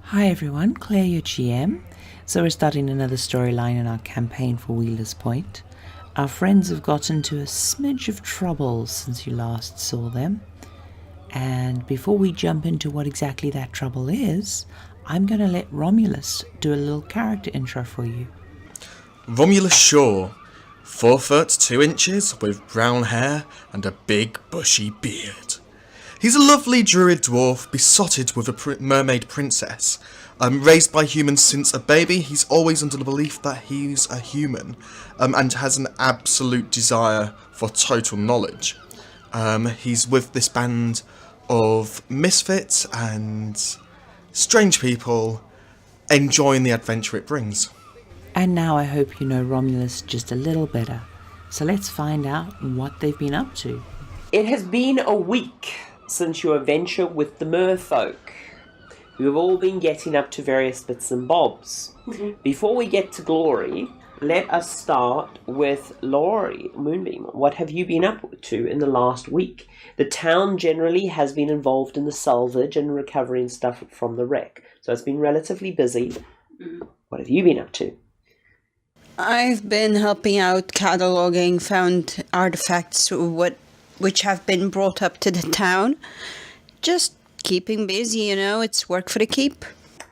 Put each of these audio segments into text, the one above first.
Hi everyone, Claire your GM. So we're starting another storyline in our campaign for Wheeler's Point. Our friends have got into a smidge of trouble since you last saw them. And before we jump into what exactly that trouble is, I'm going to let Romulus do a little character intro for you. Romulus Shaw, 4 foot 2 inches with brown hair and a big bushy beard. He's a lovely druid dwarf besotted with a mermaid princess. Raised by humans since a baby, he's always under the belief that he's a human and has an absolute desire for total knowledge. He's with this band of misfits and strange people enjoying the adventure it brings. And now I hope you know Romulus just a little better. So let's find out what they've been up to. It has been a week since your adventure with the merfolk. You have all been getting up to various bits and bobs. Before we get to Glory, let us start with Laurie Moonbeam. What have you been up to in the last week? The town generally has been involved in the salvage and recovering stuff from the wreck. So it's been relatively busy. What have you been up to? I've been helping out cataloging found artifacts which have been brought up to the town. Just keeping busy, it's work for the keep.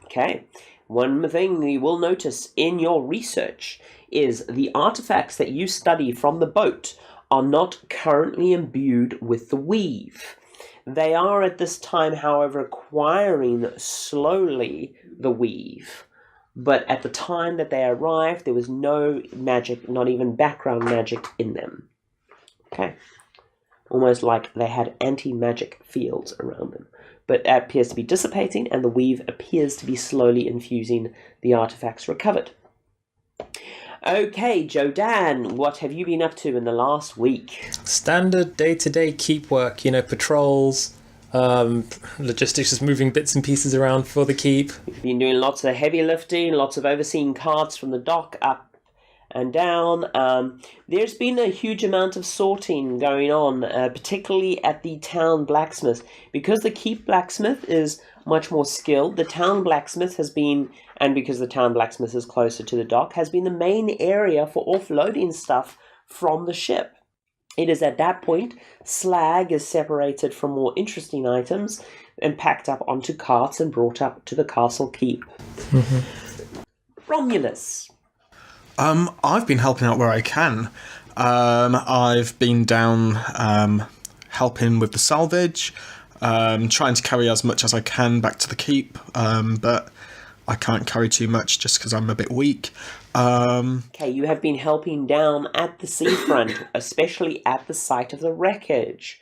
Okay. One thing you will notice in your research is the artifacts that you study from the boat are not currently imbued with the weave. They are at this time, however, acquiring slowly the weave. But at the time that they arrived, there was no magic, not even background magic in them. Okay. Almost like they had anti-magic fields around them. But that appears to be dissipating, and the weave appears to be slowly infusing the artifacts recovered. Okay, Jodan, what have you been up to in the last week? Standard day-to-day keep work, patrols, logistics, just moving bits and pieces around for the keep. You've been doing lots of heavy lifting, lots of overseeing carts from the dock up and down. There's been a huge amount of sorting going on, particularly at the town blacksmith. Because the keep blacksmith is much more skilled, the town blacksmith has been, and because the town blacksmith is closer to the dock, has been the main area for offloading stuff from the ship. It is at that point slag is separated from more interesting items and packed up onto carts and brought up to the castle keep. Romulus. I've been helping out where I can. I've been down helping with the salvage, trying to carry as much as I can back to the keep, but I can't carry too much just because I'm a bit weak. Okay, you have been helping down at the seafront, especially at the site of the wreckage.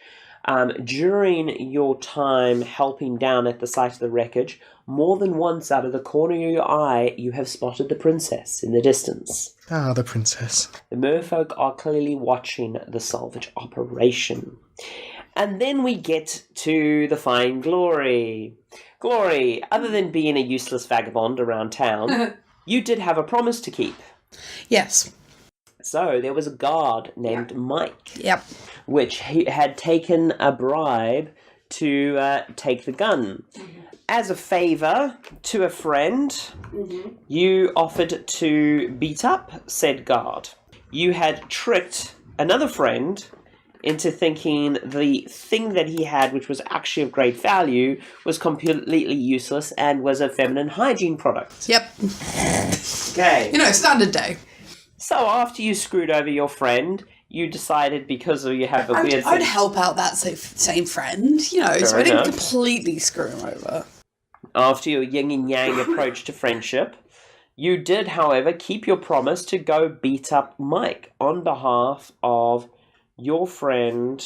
During your time helping down at the site of the wreckage, more than once out of the corner of your eye, you have spotted the princess in the distance. Ah, the princess. The merfolk are clearly watching the salvage operation. And then we get to the fine Glory. Glory, other than being a useless vagabond around town, you did have a promise to keep. Yes. So there was a guard named Mike. Yep. Which he had taken a bribe to take the gun. As a favour to a friend, you offered to beat up said guard. You had tricked another friend into thinking the thing that he had, which was actually of great value, was completely useless and was a feminine hygiene product. Yep. Okay. Standard day. So after you screwed over your friend, you decided because you have a weird I'd thing. help out that same friend, so I didn't enough. completely screw him over. After your yin and yang approach to friendship, you did, however, keep your promise to go beat up Mike on behalf of your friend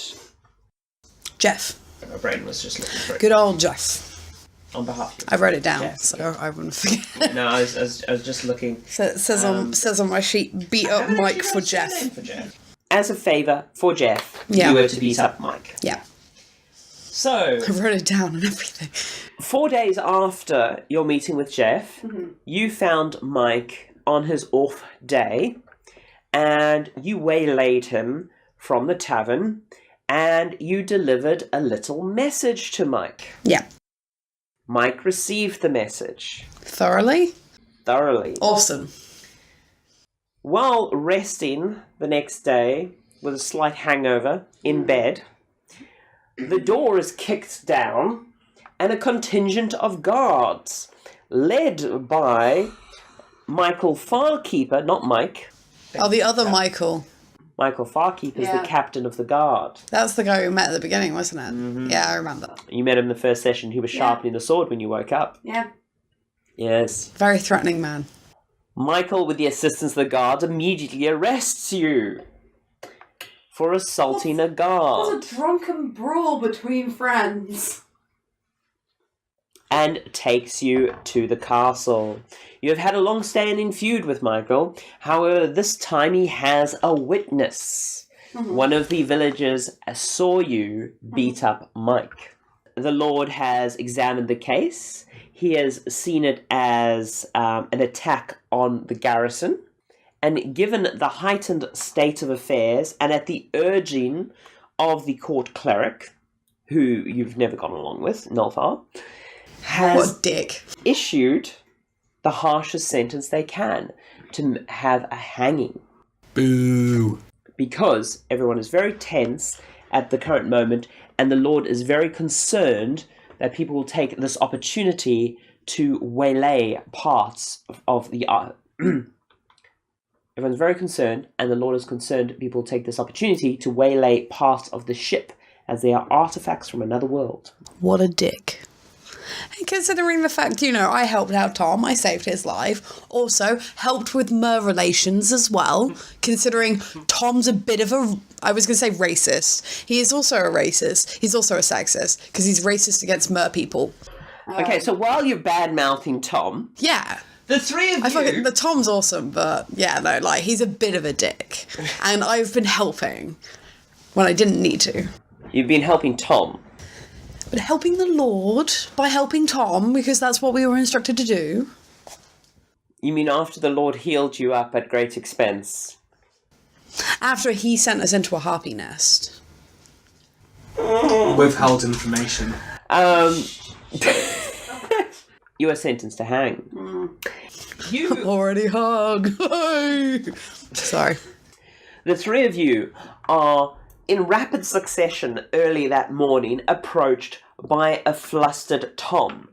Jeff. My brain was just looking for it. Good old Jeff. On behalf of I wrote it down, Jeff. so I wouldn't forget. No, I was just looking. So it says on my sheet, beat up Mike for Jeff. For Jeff. As a favour for Jeff, Yeah. you were to beat up Mike. Yeah. So, I wrote it down and everything. 4 days after your meeting with Jeff, you found Mike on his off day, and you waylaid him from the tavern, and you delivered a little message to Mike. Yeah. Mike received the message Thoroughly? thoroughly. Awesome. While resting the next day with a slight hangover in bed, the door is kicked down and a contingent of guards, led by Michael Farkeeper, not Mike. Oh, the other Michael. Michael Farkeeper is the captain of the guard. That's the guy we met at the beginning, wasn't it? Mm-hmm. Yeah, I remember. You met him in the first session. He was sharpening the sword when you woke up. Yeah. Yes. Very threatening man. Michael, with the assistance of the guards, immediately arrests you for assaulting a guard. What's a drunken brawl between friends? And takes you to the castle. You have had a long-standing feud with Michael. However, this time he has a witness. One of the villagers saw you beat up Mike. The Lord has examined the case. He has seen it as an attack on the garrison. And given the heightened state of affairs, and at the urging of the court cleric, who you've never gone along with, Nolfar, has What a dick. issued the harshest sentence they can to have a hanging. Boo. Because everyone is very tense at the current moment, and the Lord is very concerned that people will take this opportunity to waylay parts of the... Everyone's very concerned, and the Lord is concerned people will take this opportunity to waylay parts of the ship, as they are artifacts from another world. What a dick. And considering the fact, I helped out Tom, I saved his life, also helped with mer relations as well, considering Tom's a bit of a, I was going to say racist. He is also a racist. He's also a sexist, because he's racist against mer people. Okay, so while you're bad-mouthing Tom... Yeah. The three of you... The Tom's awesome, but yeah, no, he's a bit of a dick. And I've been helping when I didn't need to. You've been helping Tom. But helping the Lord by helping Tom, because that's what we were instructed to do. You mean after the Lord healed you up at great expense? After he sent us into a harpy nest. Withheld information. You are sentenced to hang. You... Already hung. Sorry. The three of you are, in rapid succession early that morning, approached by a flustered Tom.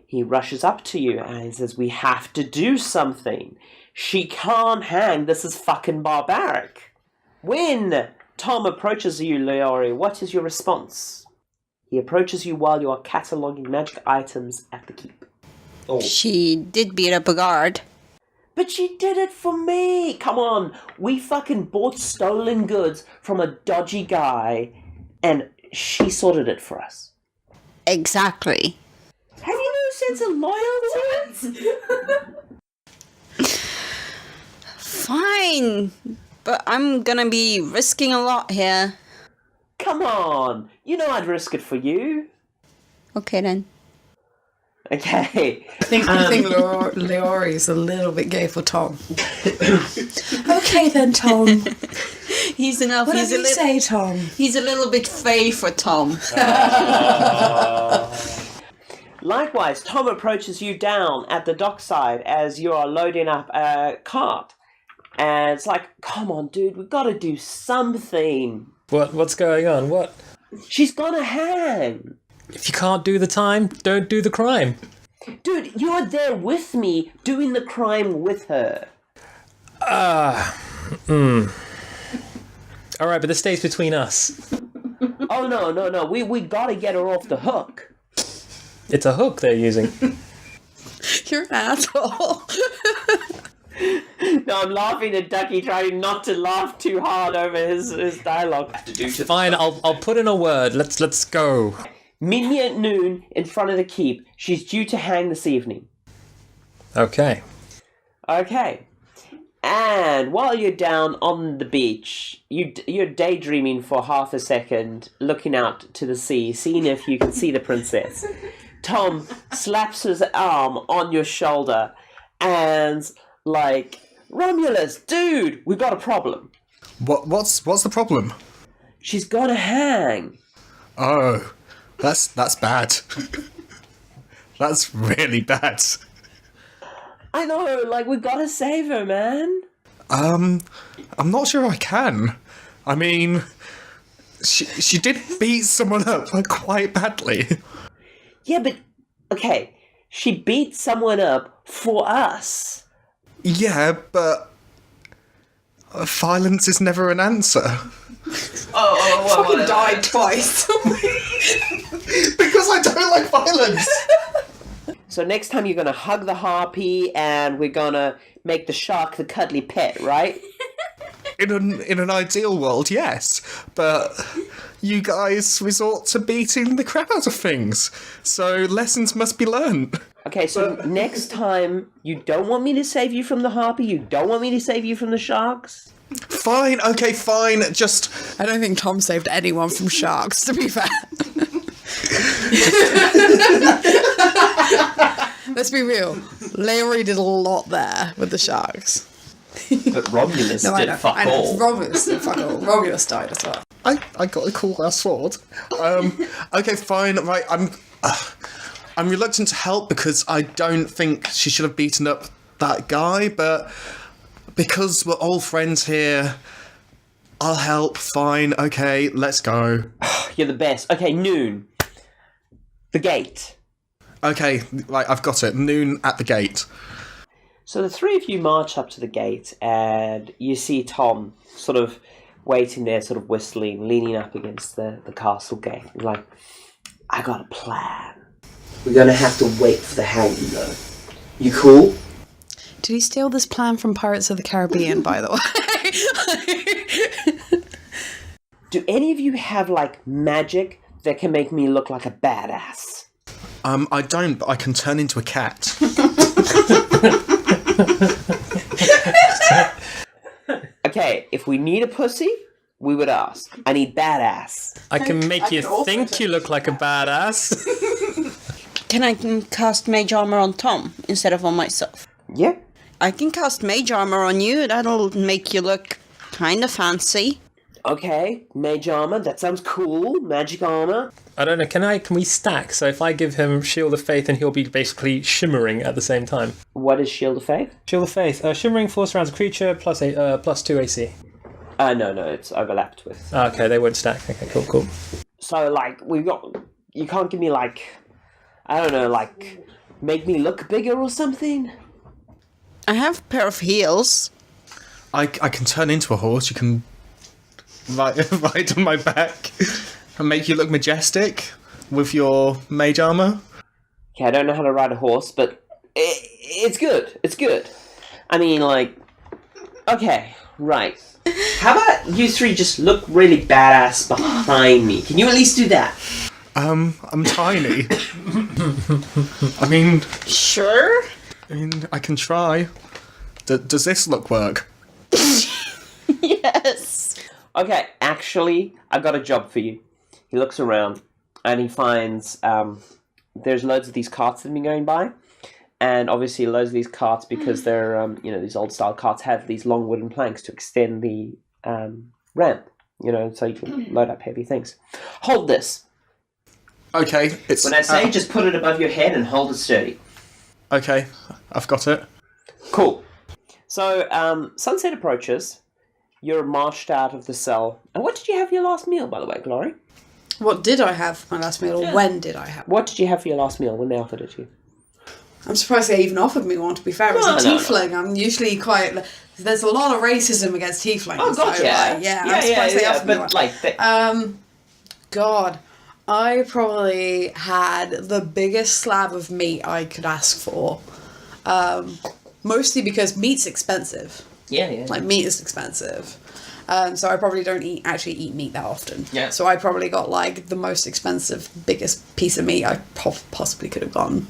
He rushes up to you and he says, "We have to do something. She can't hang. This is fucking barbaric." When Tom approaches you, Leori, what is your response? He approaches you while you are cataloguing magic items at the keep. She did beat up a guard. But she did it for me! Come on! We fucking bought stolen goods from a dodgy guy, and she sorted it for us. Exactly. Have you no sense of loyalty? Fine. But I'm gonna be risking a lot here. Come on! You know I'd risk it for you. Okay then. Okay. I think Leori's a little bit gay for Tom. Okay then, Tom. He's enough. Whatever you say, Tom. He's a little bit fey for Tom. Likewise, Tom approaches you down at the dockside as you are loading up a cart. And it's like, come on, dude, we've got to do something. What's going on? What? She's gonna hang. If you can't do the time, don't do the crime. Dude, you're there with me, doing the crime with her. Alright, but this stays between us. Oh, no. We gotta get her off the hook. It's a hook they're using. You're an asshole. No, I'm laughing at Ducky, trying not to laugh too hard over his dialogue. Fine, I'll put in a word. Let's go. Meet me at noon in front of the keep. She's due to hang this evening. Okay. Okay. And while you're down on the beach, you're daydreaming for half a second, looking out to the sea, seeing if you can see the princess. Tom slaps his arm on your shoulder and, like, Romulus, dude, we got a problem. What's the problem? She's gonna hang. Oh, that's bad. That's really bad. I know, like, we gotta save her, man. I'm not sure I can. I mean, she did beat someone up, like, quite badly. Yeah, but, okay, she beat someone up for us. Yeah, but violence is never an answer. Fucking died twice. Because I don't like violence. So next time you're gonna hug the harpy and we're gonna make the shark the cuddly pet, right? In an ideal world, yes, but you guys resort to beating the crap out of things, so lessons must be learned. Okay, so next time you don't want me to save you from the harpy, you don't want me to save you from the sharks? Fine, okay, fine, just... I don't think Tom saved anyone from sharks, to be fair. Let's be real. Larry did a lot there with the sharks. But Romulus did fuck all. Romulus did fuck all. Romulus died as well. I got a cool ass sword. Okay, fine, right, I'm reluctant to help because I don't think she should have beaten up that guy, but because we're all friends here, I'll help, fine, okay, let's go. You're the best. Okay, noon. The gate. Okay, right, I've got it. Noon at the gate. So the three of you march up to the gate and you see Tom sort of waiting there, sort of whistling, leaning up against the castle gate. He's like, I got a plan. We're going to have to wait for the hanging though. You cool? Did he steal this plan from Pirates of the Caribbean, by the way? Do any of you have, like, magic that can make me look like a badass? I don't, but I can turn into a cat. Okay, if we need a pussy, we would ask. I need badass. I can make you think you look like a badass. Can I cast mage armor on Tom instead of on myself? Yeah. I can cast mage armor on you. That'll make you look kind of fancy. Okay, mage armor, that sounds cool. Magic armor. I don't know, can we stack? So if I give him Shield of Faith, and he'll be basically shimmering at the same time. What is Shield of Faith? Shield of Faith, shimmering force surrounds a creature, plus 2 AC. No, it's overlapped with. Okay, they won't stack. Okay, cool. So, like, you can't give me, like, I don't know, like, make me look bigger or something? I have a pair of heels. I can turn into a horse. You can ride on my back and make you look majestic with your mage armor. Okay, I don't know how to ride a horse, but it's good. It's good. I mean, like, okay, right. How about you three just look really badass behind me? Can you at least do that? I'm tiny. I mean, Sure. I can try. Does this look work? Yes. Okay, actually, I got a job for you. He looks around and he finds there's loads of these carts that have been going by, and obviously loads of these carts, because they're these old style carts, have these long wooden planks to extend the ramp, so you can load up heavy things. Hold this. Okay, it's... When I say just put it above your head and hold it sturdy. Okay, I've got it. Cool. So, sunset approaches. You're marched out of the cell. And what did you have for your last meal, by the way, Glory? What did I have for my last meal, or when did I have? What did you have for your last meal when they offered it to you? I'm surprised they even offered me one, to be fair. It was a tiefling. I'm usually quite... There's a lot of racism against tieflings. Oh, God, so, yeah. I'm surprised they offered me one. But, like... God, I probably had the biggest slab of meat I could ask for. Mostly because meat's expensive. Yeah. Like, meat is expensive. So I probably don't actually eat meat that often. Yeah. So I probably got, like, the most expensive, biggest piece of meat I possibly could have gotten.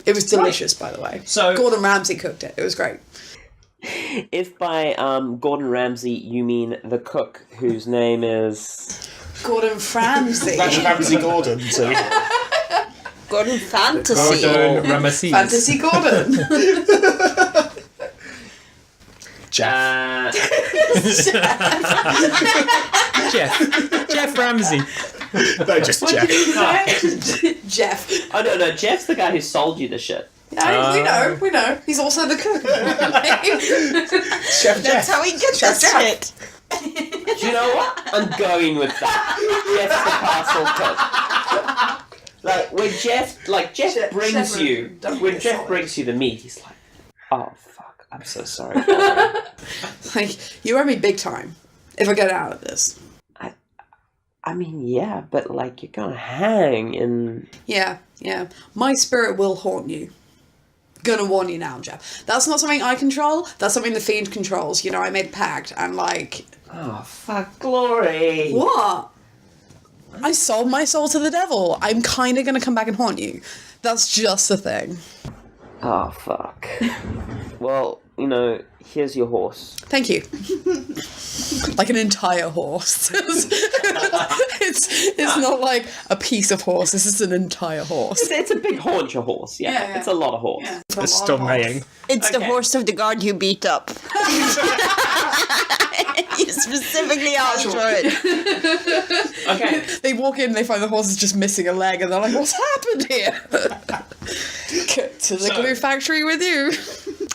It was delicious, by the way. So Gordon Ramsay cooked it. It was great. If by Gordon Ramsay you mean the cook, whose name is... Gordon Ramsay. Ramsay Gordon, so... Gordon Fantasy. Gordon Ramesses. Fantasy Gordon. Jeff Ramsey. No, just Jeff. Jeff. Oh, no, Jeff's the guy who sold you the shit. We know. He's also the cook. Chef That's how we get this shit. Do you know what? I'm going with that. Jeff's the castle cook. Like, when Jeff brings you... When Jeff brings you the meat, he's like, oh, fuck, I'm so sorry. Like, you owe me big time if I get out of this. I mean, yeah, but, like, you're gonna hang and... Yeah. My spirit will haunt you. Gonna warn you now, Jeff. That's not something I control. That's something the Fiend controls. You know, I made a pact and, like... Oh, fuck, Glory. What? I sold my soul to the devil. I'm kind of gonna come back and haunt you. That's just the thing. Oh, fuck. Well, you know, here's your horse. Thank you. Like an entire horse. It's not like a piece of horse. This is an entire horse. It's a big hauncher horse, yeah. It's a lot of horse. Yeah. It's still maying. It's the Okay. horse of the guard you beat up. You specifically asked for it. Okay. They walk in, they find the horse is just missing a leg, and they're like, what's happened here? Get to the glue factory with you.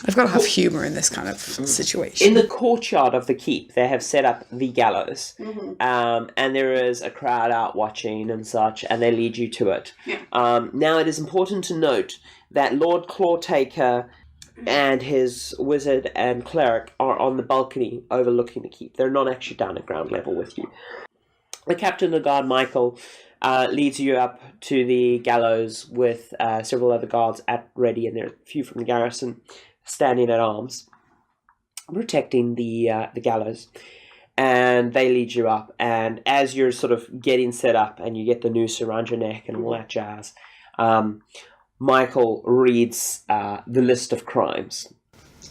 I've got to have humour in this kind of situation. In the courtyard of the keep, they have set up the gallows, and there is a crowd out watching and such, and they lead you to it. Yeah. Now, it is important to note that Lord Clawtaker and his wizard and cleric are on the balcony overlooking the keep. They're not actually down at ground level with you. The captain of the guard, Michael, leads you up to the gallows with several other guards at ready, and there are a few from the garrison standing at arms, protecting the gallows. And they lead you up, and as you're sort of getting set up and you get the noose around your neck and all that jazz, Michael reads the list of crimes.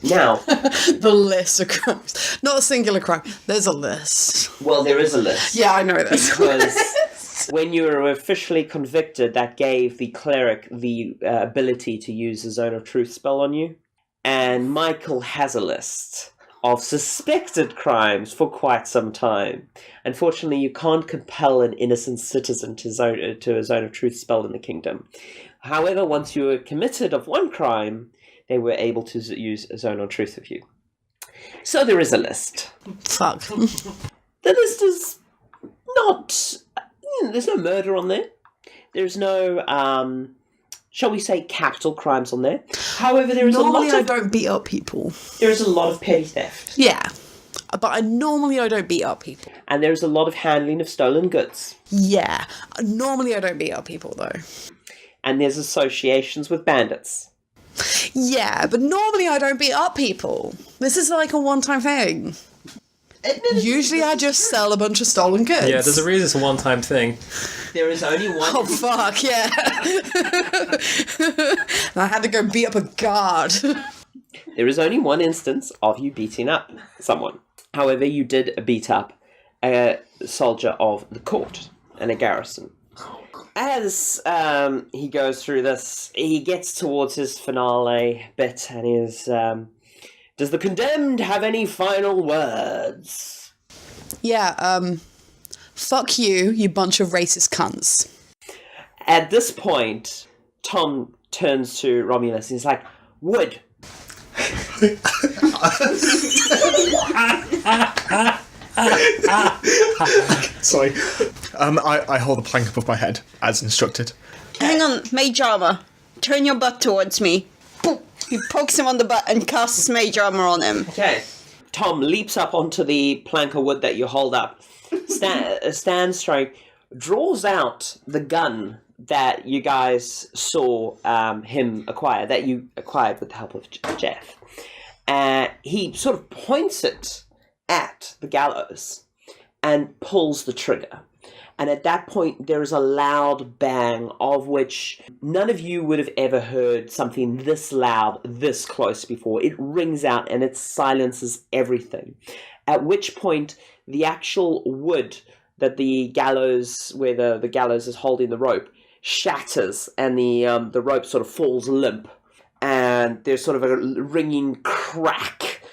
Now, The list of crimes. Not a singular crime. There's a list. well, there is a list. Yeah, I know this. Because when you were officially convicted, that gave the cleric the ability to use the Zone of Truth spell on you. And Michael has a list of suspected crimes for quite some time. Unfortunately, you can't compel an innocent citizen to a Zone of Truth spell in the kingdom. However, once you were committed of one crime, they were able to use a Zone of Truth with you. So there is a list. Fuck. The list is not... there's no murder on there. There's no, shall we say, capital crimes on there. However, there is Normally a lot I of... don't beat up people. There is a lot of petty theft. Yeah. But normally I don't beat up people. And there's a lot of handling of stolen goods. Yeah. Normally I don't beat up people, though. And there's associations with bandits. Yeah, but normally I don't beat up people. This is like a one-time thing. Usually I just sell a bunch of stolen goods. Yeah, there's a reason it's a one-time thing. There is only one... Oh, fuck, yeah. And I had to go beat up a guard. There is only one instance of you beating up someone. However, you did beat up a soldier of the court and a garrison. As he goes through this, he gets towards his finale bit, and he is, does the condemned have any final words? Yeah, fuck you, you bunch of racist cunts. At this point, Tom turns to Romulus and he's like, Wood. Sorry. I hold the plank above my head, as instructed. Hang on, Mage Armor. Turn your butt towards me. Boop. He pokes him on the butt and casts Mage Armor on him. Okay. Tom leaps up onto the plank of wood that you hold up, stands straight, draws out the gun that you guys saw him acquire, that you acquired with the help of Jeff. He sort of points it at the gallows and pulls the trigger. And at that point, there is a loud bang, of which none of you would have ever heard something this loud, this close before. It rings out and it silences everything. At which point, the actual wood that the gallows, where the gallows is holding the rope, shatters, and the rope sort of falls limp. And there's sort of a ringing crack.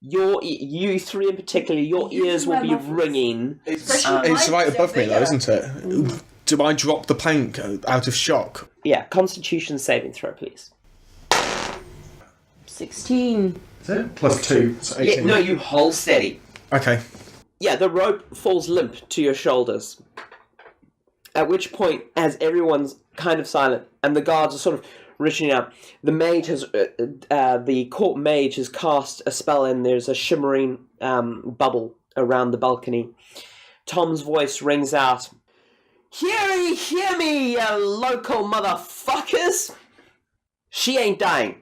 you three in particular, your ears will be ringing. It's right above me, though, isn't it? Do I drop the plank out of shock? Yeah, Constitution saving throw, please. 16. Is it? +2, so 18. Yeah, no, you hold steady. Okay. Yeah, the rope falls limp to your shoulders. At which point, as everyone's kind of silent and the guards are sort of reaching out, the court mage has cast a spell and there's a shimmering bubble around the balcony. Tom's voice rings out, Hear me, you local motherfuckers! She ain't dying.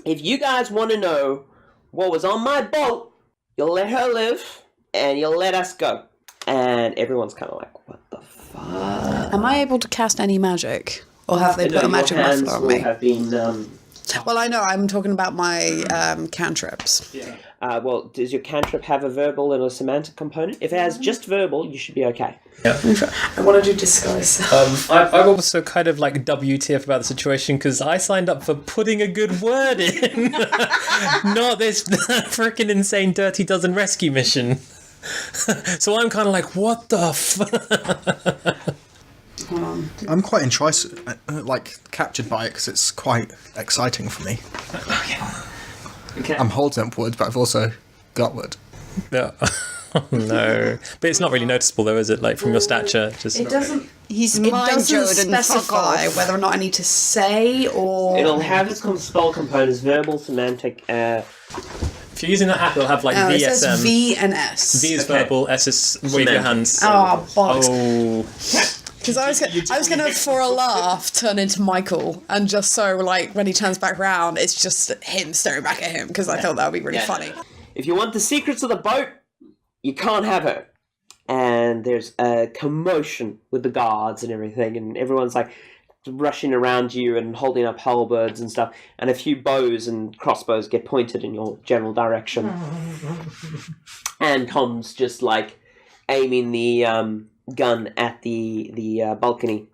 If you guys want to know what was on my boat, you'll let her live, and you'll let us go. And everyone's kind of like, what the fuck? Am I able to cast any magic? Or have they put a magic muffler on me? Have been, Well, I know, I'm talking about my cantrips. Yeah. Well, does your cantrip have a verbal and a semantic component? If it has just verbal, you should be okay. Yeah. I want to do disguise. I'm also kind of like WTF about the situation because I signed up for putting a good word in, not this freaking insane Dirty Dozen rescue mission. So I'm kind of like, what the fuck? I'm quite captured by it because it's quite exciting for me. Okay. I'm holding up wood, but I've also got wood. No. No. But it's not really noticeable though, is it? Like from your stature, just It doesn't. He's It mind doesn't Jordan, fuck specify off. whether or not I need to say or... It'll have its spell components, verbal, semantic, if you're using that app, it'll have like Oh, it says VSM. V and S. V is Okay. verbal, S is wave your hands. Oh, bollocks. Oh. Because I was gonna, for a laugh, turn into Michael, and just so, like, when he turns back round, it's just him staring back at him, because I thought that would be really funny. If you want the secrets of the boat, you can't have her. And there's a commotion with the guards and everything, and everyone's like rushing around you and holding up halberds and stuff, and a few bows and crossbows get pointed in your general direction. And Tom's just like aiming the gun at the balcony.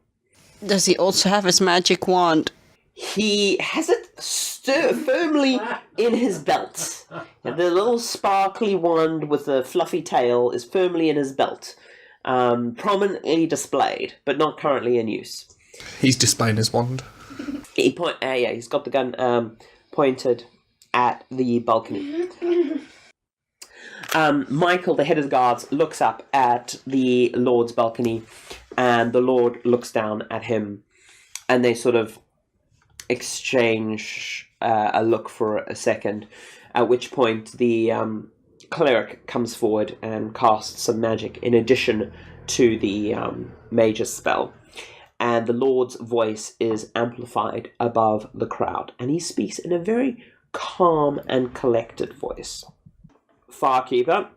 Does he also have his magic wand? He has it firmly in his belt. And the little sparkly wand with the fluffy tail is firmly in his belt. Prominently displayed, but not currently in use. He's displaying his wand. He's got the gun pointed at the balcony. Michael, the head of the guards, looks up at the Lord's balcony, and the Lord looks down at him, and they sort of exchange a look for a second, at which point the cleric comes forward and casts some magic in addition to the mage's spell. And the Lord's voice is amplified above the crowd, and he speaks in a very calm and collected voice. Farkeeper,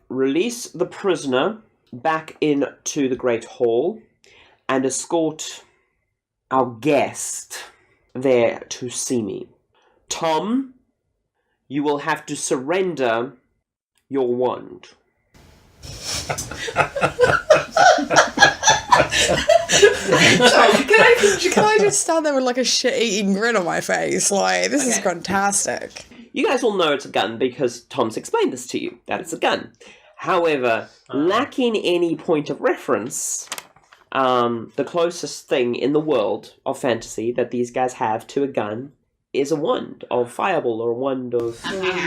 release the prisoner back into the Great Hall and escort our guest there to see me. Tom, you will have to surrender your wand. Can I just stand there with like a shit-eating grin on my face? Like, this is fantastic. You guys all know it's a gun because Tom's explained this to you, that it's a gun. However, lacking any point of reference, the closest thing in the world of fantasy that these guys have to a gun is a wand of fireball or a wand of...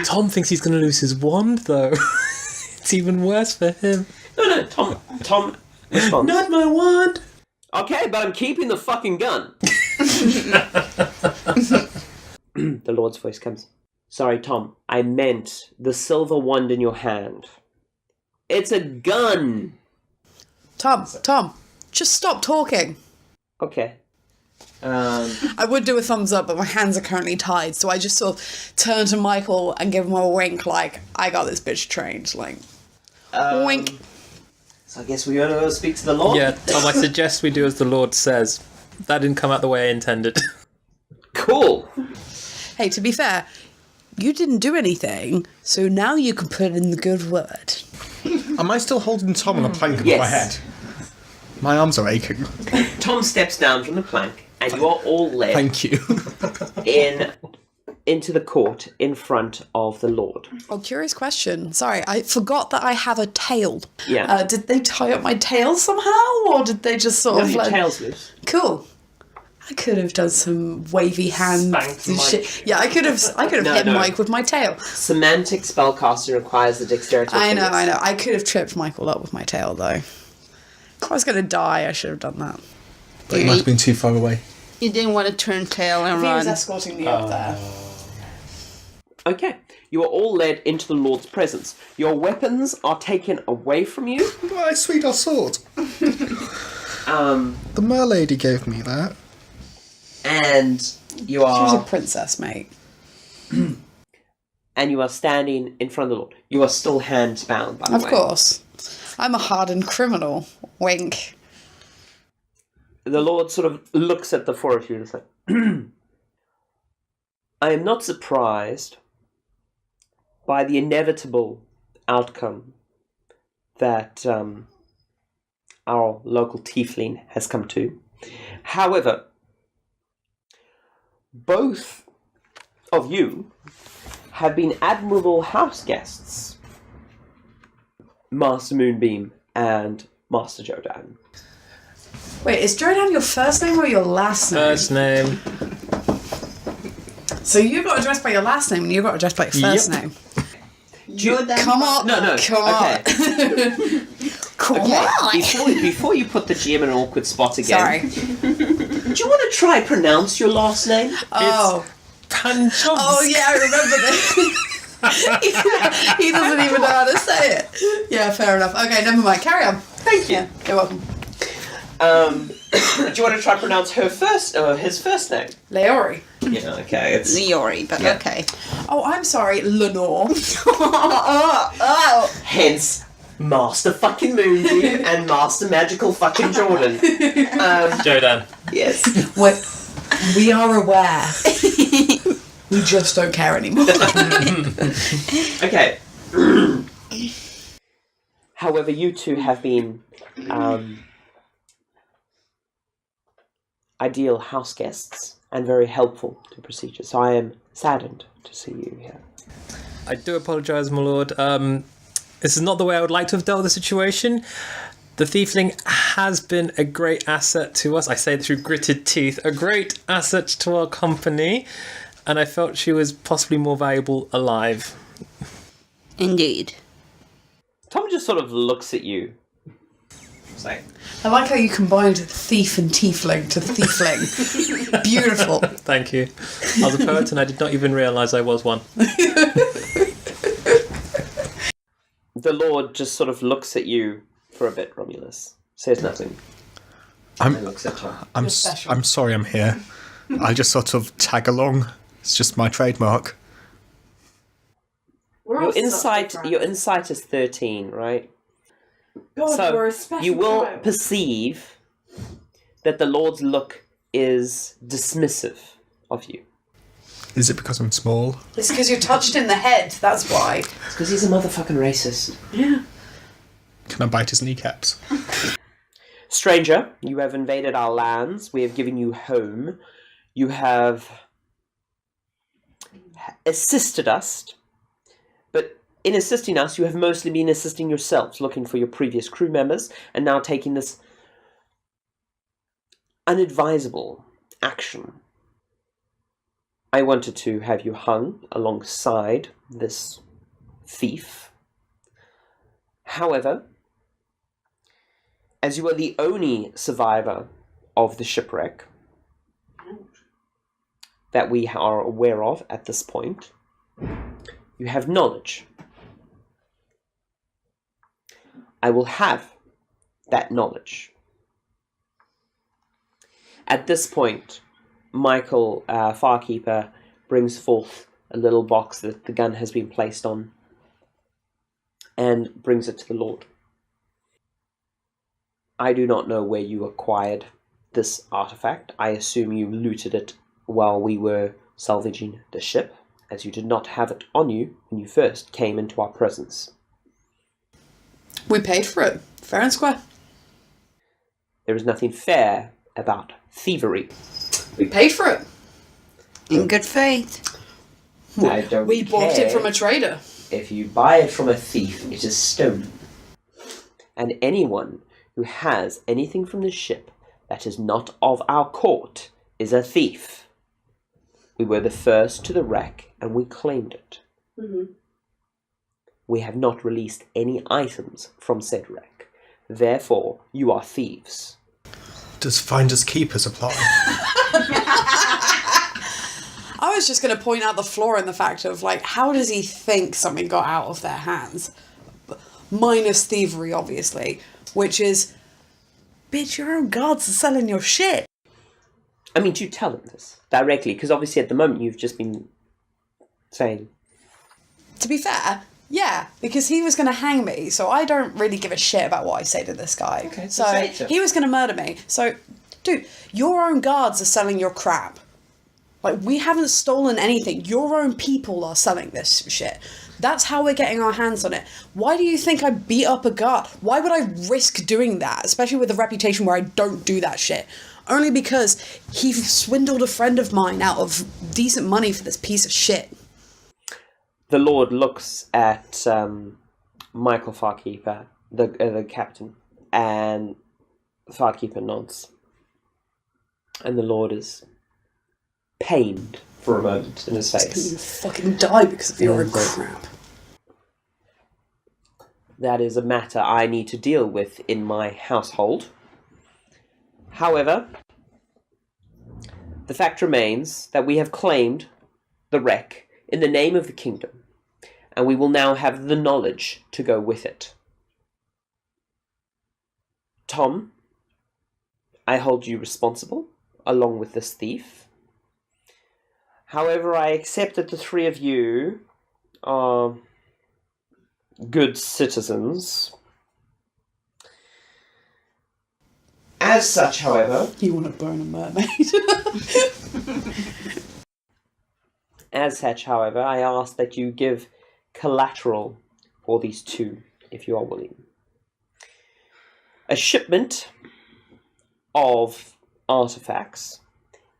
Tom thinks he's going to lose his wand, though. It's even worse for him. No, Tom responds. Not my wand! Okay, but I'm keeping the fucking gun. The Lord's voice comes. Sorry, Tom. I meant the silver wand in your hand. It's a gun. Tom, just stop talking. Okay. I would do a thumbs up, but my hands are currently tied, so I just sort of turn to Michael and give him a wink, like, I got this bitch trained, like, wink. So I guess we're going to go speak to the Lord? Yeah, Tom, I suggest we do as the Lord says. That didn't come out the way I intended. Cool. Hey, to be fair, you didn't do anything, so now you can put in the good word. Am I still holding Tom on a plank above Yes. my head? My arms are aching. Tom steps down from the plank, and you are all led Thank you. in into the court in front of the Lord. Oh, curious question. Sorry, I forgot that I have a tail. Yeah. Did they tie up my tail somehow, or did they just sort No, of your like... tail's loose. Cool. I could have done some wavy hand Spanked and Mike. shit. Yeah, I could have No, hit no. Mike with my tail. Semantic spellcasting requires the dexterity of I know. fingers. I could have tripped Michael up with my tail, though. If I was going to die, I should have done that. But you might have been too far away. You didn't want to turn tail and He was run. escorting me up there. Okay. You are all led into the Lord's presence. Your weapons are taken away from you. My sweet old sword. The merlady gave me that. And you She was a are princess, mate. standing in front of the Lord. You are still hands bound, by the way. Of course. I'm a hardened criminal. Wink. The Lord sort of looks at the four of you and is like, I am not surprised by the inevitable outcome that our local tiefling has come to. However, both of you have been admirable house guests, Master Moonbeam and Master Jodan. Wait, is Jodan your first name or your last name? First name. So you got addressed by your last name and you got addressed by your first Yep. name. Jordan. Come on. No. Come on. Okay. Come Okay, on. before you put the GM in an awkward spot again, Sorry. do you want to try pronounce your last name? Oh. Panchos. Oh, yeah, I remember this. He doesn't even know how to say it. Yeah, fair enough. Okay, never mind. Carry on. Thank you. You're welcome. Do you want to try pronounce his first name? Leori. Yeah, okay. It's Leori, but Yeah. okay. Oh, I'm sorry, Lenore. hence Master fucking Moonbeam and Master Magical fucking Jordan. Jodan. Yes. We are aware. We just don't care anymore. Okay. However, you two have been ideal house guests and very helpful to procedure. So I am saddened to see you here. I do apologise, my lord. This is not the way I would like to have dealt with the situation. The Thiefling has been a great asset to us. I say it through gritted teeth. A great asset to our company. And I felt she was possibly more valuable alive. Indeed. Tom just sort of looks at you. It's like, I like how you combined thief and tiefling to thiefling. Beautiful. Thank you. I was a poet and I did not even realise I was one. the Lord just sort of looks at you for a bit, Romulus. Says nothing. And looks at Tom. I'm sorry I'm here. I just sort of tag along. It's just my trademark. Your insight is 13, right? God, So we're a special you will tribe. perceive that the Lord's look is dismissive of you. Is it because I'm small? It's because you're touched in the head, that's why. It's because he's a motherfucking racist. Can I bite his kneecaps? Stranger, you have invaded our lands. We have given you home. You have assisted us. But in assisting us, you have mostly been assisting yourselves, looking for your previous crew members, and now taking this unadvisable action. I wanted to have you hung alongside this thief. However, as you are the only survivor of the shipwreck that we are aware of at this point, you have knowledge. I will have that knowledge. At this point, Michael, Farkeeper, brings forth a little box that the gun has been placed on and brings it to the Lord. I do not know where you acquired this artifact. I assume you looted it while we were salvaging the ship, as you did not have it on you when you first came into our presence. We paid for it. Fair and square. There is nothing fair about thievery. We paid for it. In good faith. I don't We bought care. it from a trader. If you buy it from a thief, it is stolen. And anyone who has anything from the ship that is not of our court is a thief. We were the first to the wreck, and we claimed it. Mm-hmm. We have not released any items from said wreck. Therefore, you are thieves. Does finders keepers apply? I was just going to point out the flaw in the fact of, like, how does he think something got out of their hands? Minus thievery, obviously, which is, bitch, your own guards are selling your shit. I mean, do you tell him this directly? Because obviously at the moment you've just been saying... To be fair, yeah, because he was going to hang me, so I don't really give a shit about what I say to this guy. Okay, so say it to him. he was going to murder me. So, dude, your own guards are selling your crap. Like, we haven't stolen anything. Your own people are selling this shit. That's how we're getting our hands on it. Why do you think I beat up a guard? Why would I risk doing that, especially with a reputation where I don't do that shit? Only because he swindled a friend of mine out of decent money for this piece of shit. The Lord looks at Michael Farkeeper, the captain, and Farkeeper nods. And the Lord is pained for a moment in his You face. fucking die because of your own Yeah, but- crap. That is a matter I need to deal with in my household. However, the fact remains that we have claimed the wreck in the name of the kingdom, and we will now have the knowledge to go with it. Tom, I hold you responsible, along with this thief. However, I accept that the three of you are good citizens. As such, however, You want to burn a mermaid? I ask that you give collateral for these two, if you are willing. A shipment of artifacts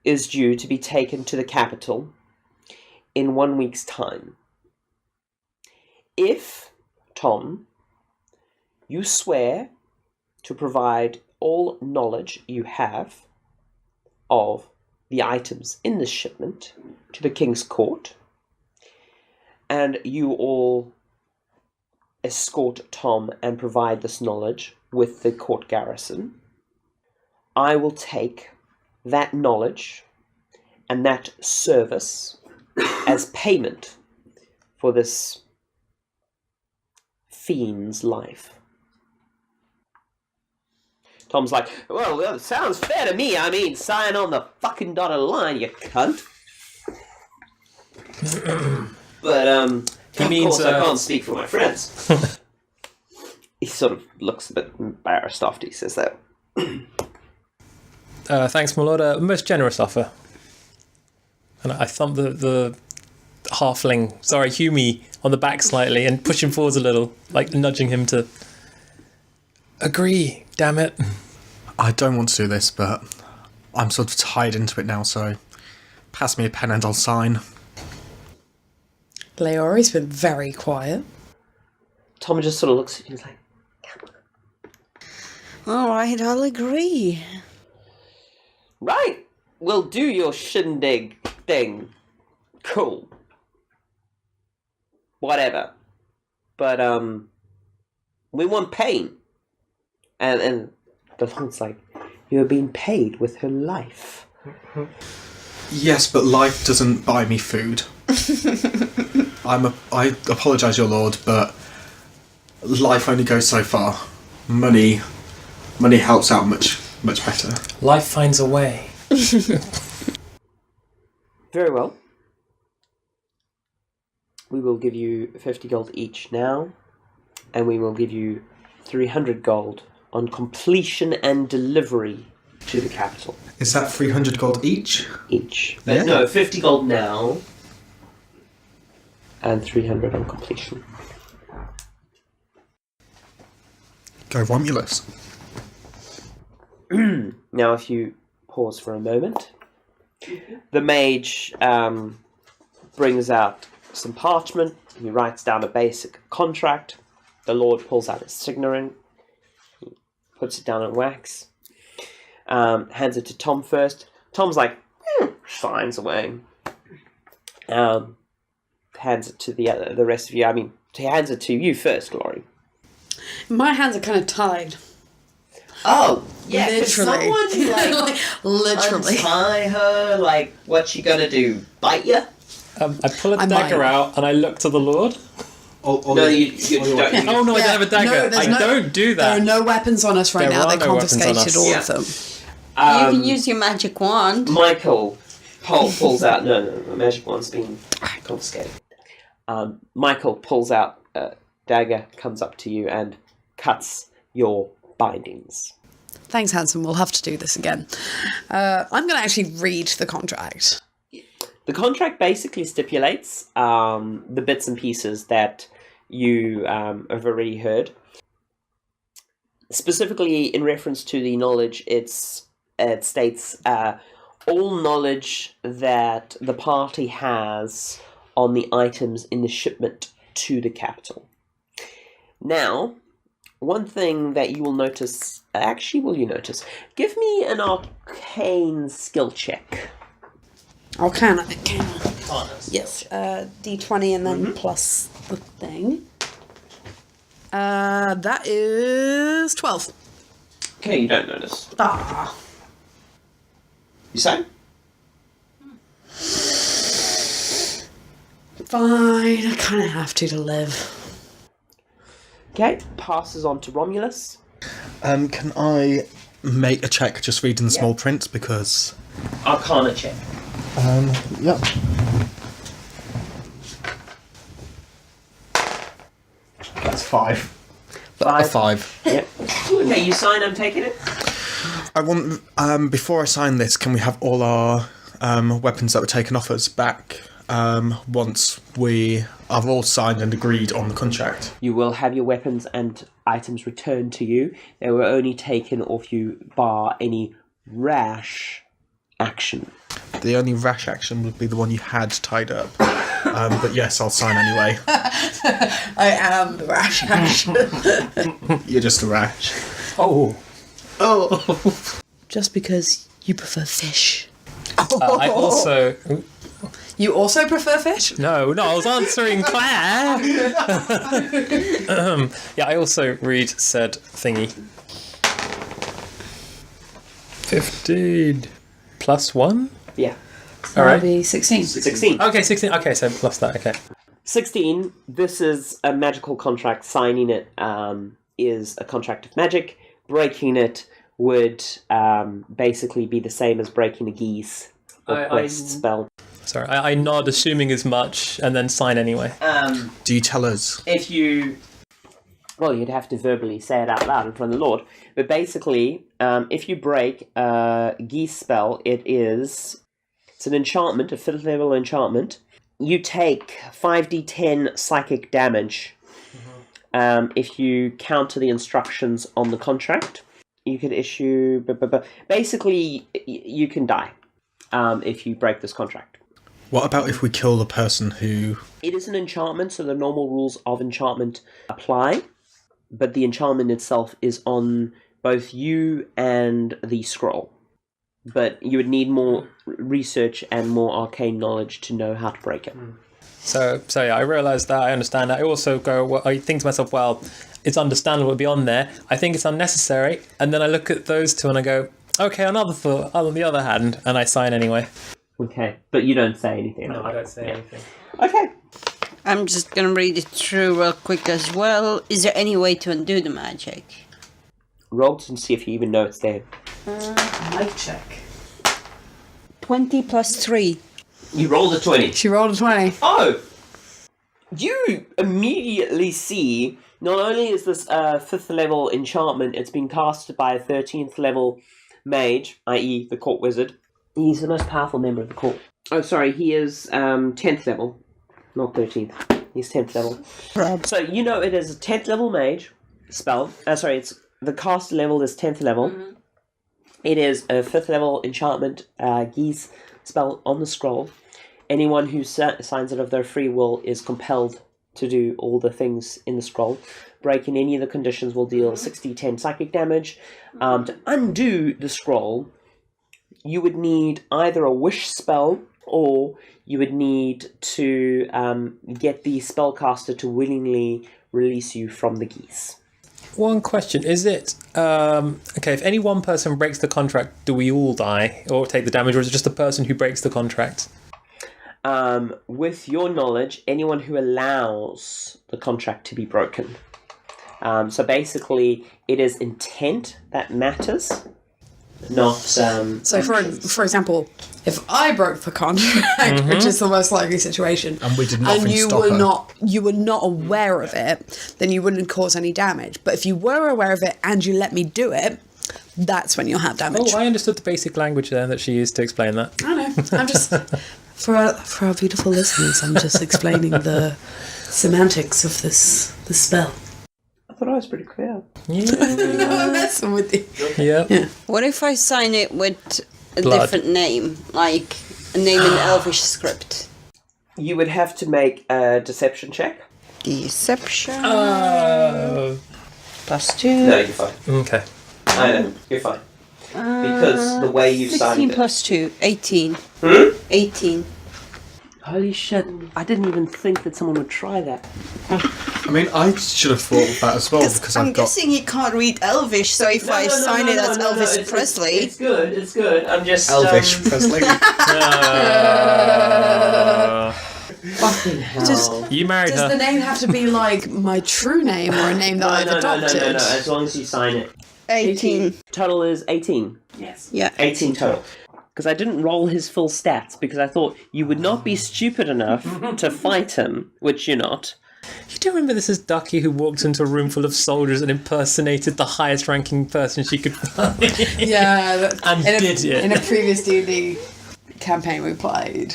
is due to be taken to the capital in 1 week's time. If, Tom, you swear to provide all knowledge you have of the items in this shipment to the King's Court, and you all escort Tom and provide this knowledge with the court garrison, I will take that knowledge and that service as payment for this fiend's life. Tom's like, well, that sounds fair to me. I mean, sign on the fucking dotted line, you cunt. But, He of means, course, I can't speak for my friends. He sort of looks a bit embarrassed after he says that. Thanks, my lord. Most generous offer. And I thump the halfling, sorry, Hume, on the back slightly and push him forwards a little, like nudging him to agree, damn it. I don't want to do this, but I'm sort of tied into it now, so pass me a pen and I'll sign. Leori's been very quiet. Tom just sort of looks at you and is like, come on. All right, I'll agree. Right, we'll do your shindig thing. Cool. Whatever. But, we want pain. And the Lord's like, you are being paid with her life. Yes, but life doesn't buy me food. I apologise, your lord, but life only goes so far. Money helps out much better. Life finds a way. Very well. We will give you 50 gold each now, and we will give you 300 gold on completion and delivery to the capital. Is that 300 gold each? Each. Yeah. No, 50 gold now, and 300 on completion. Go Romulus. Now, if you pause for a moment, the mage brings out some parchment. He writes down a basic contract. The Lord pulls out his signature. He puts it down in wax. Hands it to Tom first. Tom's like, signs away. Hands it to the rest of you. I mean, he hands it to you first, Laurie. My hands are kind of tied. Oh, yeah, Literally. someone, like, Literally. untie her, like, what's she gonna do, bite you? I pull a I dagger might. out and I look to the Lord. No, you don't. Oh no, I don't have a dagger. No, there's I don't do There that. are no weapons on us right There now. are They no weapons on confiscated us. all Yeah. of them. You can use your magic wand. Michael pulls out... No, the magic one's been confiscated. Michael pulls out a dagger, comes up to you, and cuts your bindings. Thanks, Hanson. We'll have to do this again. I'm going to actually read the contract. The contract basically stipulates the bits and pieces that you have already heard. Specifically, in reference to the knowledge, it states all knowledge that the party has on the items in the shipment to the capital. Now, one thing that you will notice... Actually, will you notice? Give me an arcane skill check. Arcana. Yes. D20 and then plus the thing. That is 12. Okay, you don't notice. Ah. You say? Fine. I kind of have to live. Okay, passes on to Romulus. Can I make a check just reading the small print because... Arcana check. Yep. That's 5. A 5. Yep. Okay, you sign, I'm taking it. I want, before I sign this, can we have all our weapons that were taken off us back once we are all signed and agreed on the contract? You will have your weapons and items returned to you. They were only taken off you bar any rash action. The only rash action would be the one you had tied up. But yes, I'll sign anyway. I am the rash action. You're just a rash. Oh. Just because you prefer fish. I also... You also prefer fish? No, I was answering Claire. Yeah, I also read said thingy. 15 plus 1? Yeah. All right. That'll be 16. 16. Okay, 16. Okay, so plus that, okay. 16, this is a magical contract. Signing it is a contract of magic. Breaking it would basically be the same as breaking a geese or quest spell. Sorry, I nod, assuming as much, and then sign anyway. Do you tell us? If you... Well, you'd have to verbally say it out loud in front of the Lord. But basically, if you break a geese spell, it's an enchantment, a 5th level enchantment. You take 5d10 psychic damage. If you counter the instructions on the contract. You could issue... Basically, you can die if you break this contract. What about if we kill the person who... It is an enchantment, so the normal rules of enchantment apply, but the enchantment itself is on both you and the scroll. But you would need more research and more arcane knowledge to know how to break it. So yeah, I realise that, I understand that. I also go, well, I think to myself, well, it's understandable to be on there. I think it's unnecessary. And then I look at those two and I go, okay, on the other hand, and I sign anyway. Okay, but you don't say anything. No, I don't say anything. Okay. I'm just gonna read it through real quick as well. Is there any way to undo the magic? Roll to see if you even know it's there. Life check. 20 plus 3. You rolled a 20. She rolled a 20. Oh! You immediately see, not only is this 5th level enchantment, it's been casted by a 13th level mage, i.e. the court wizard. He's the most powerful member of the court. Oh, sorry, he is 10th level, not 13th. He's 10th level. So you know it is a 10th level mage spell. It's the cast level is 10th level. Mm-hmm. It is a 5th level enchantment geese spell on the scroll. Anyone who signs it of their free will is compelled to do all the things in the scroll. Breaking any of the conditions will deal 6d10 psychic damage. To undo the scroll, you would need either a wish spell or you would need to get the spellcaster to willingly release you from the geese. One question, is it... okay, if any one person breaks the contract, do we all die or take the damage, or is it just the person who breaks the contract? With your knowledge, anyone who allows the contract to be broken. So basically, it is intent that matters, not... So, for example, if I broke the contract, which is the most likely situation, And we did nothing and to you stop were her. you were not aware of it, then you wouldn't cause any damage. But if you were aware of it and you let me do it, that's when you'll have damage. Oh, I understood the basic language there that she used to explain that. I know. I'm just for our beautiful listeners. I'm just explaining the semantics of this spell. I thought I was pretty clear. Yeah. I'm messing with you. Yeah. What if I sign it with a Blood. different name, like a name in Elvish script? You would have to make a deception check. Deception. +2. No, you're fine. Okay. I know, you're fine. Because the way you 16 signed it. +2. 18. 18. Holy shit, I didn't even think that someone would try that. I mean, I should have thought of that as well because I'm I've got. guessing he can't read Elvish, so if I sign it as Elvis Presley... It's good. I'm just... Elvish Presley. Fucking hell. You married Does the her. name have to be like my true name or a name that I've adopted? No. As long as you sign it. 18. Total is 18. Yes. Yeah. 18 total. Because I didn't roll his full stats, because I thought you would not be stupid enough to fight him, which you're not. You do remember this is Ducky who walked into a room full of soldiers and impersonated the highest ranking person she could find. Yeah, And did it. in a previous D&D campaign we played.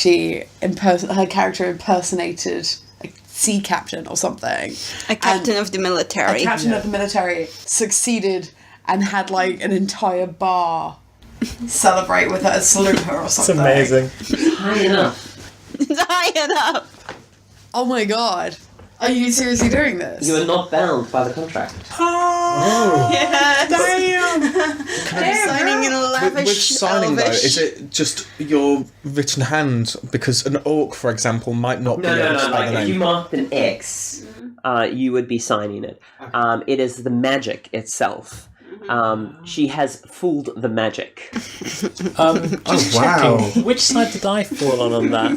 Her character impersonated a sea captain or something. A captain of the military. A captain of the military succeeded and had like an entire bar celebrate with her, salute her or It's something. amazing. High enough. High enough. Oh my god. Are you seriously doing this? You are not bound by the contract. Yes. I'm signing in a lavish With signing though, Elvish. is it just your written hand? Because an orc, for example, might not be able to spell the Like, if you name. marked an X, you would be signing it. It is the magic itself. She has fooled the magic. Just wow. checking, which side did I fall on that?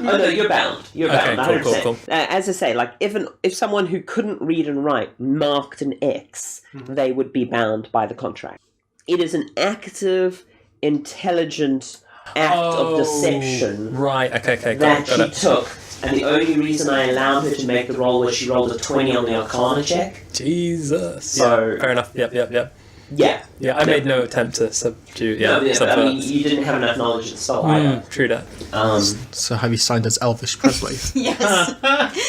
Oh no, you're bound. You're Okay, bound. cool, 100%. cool. As I say, like if someone who couldn't read and write marked an X, they would be bound by the contract. It is an active, intelligent act of deception Right, okay, that got she it. took. And the only reason I allowed her to make the roll was she rolled a 20 on the Arcana check. Jesus. So- Fair enough, yep. Yeah. Yeah, I made no attempt to subdue, No, but I mean, subvert. you didn't have enough knowledge of the spell either. True that. So have you signed as Elvish Presley? Yes.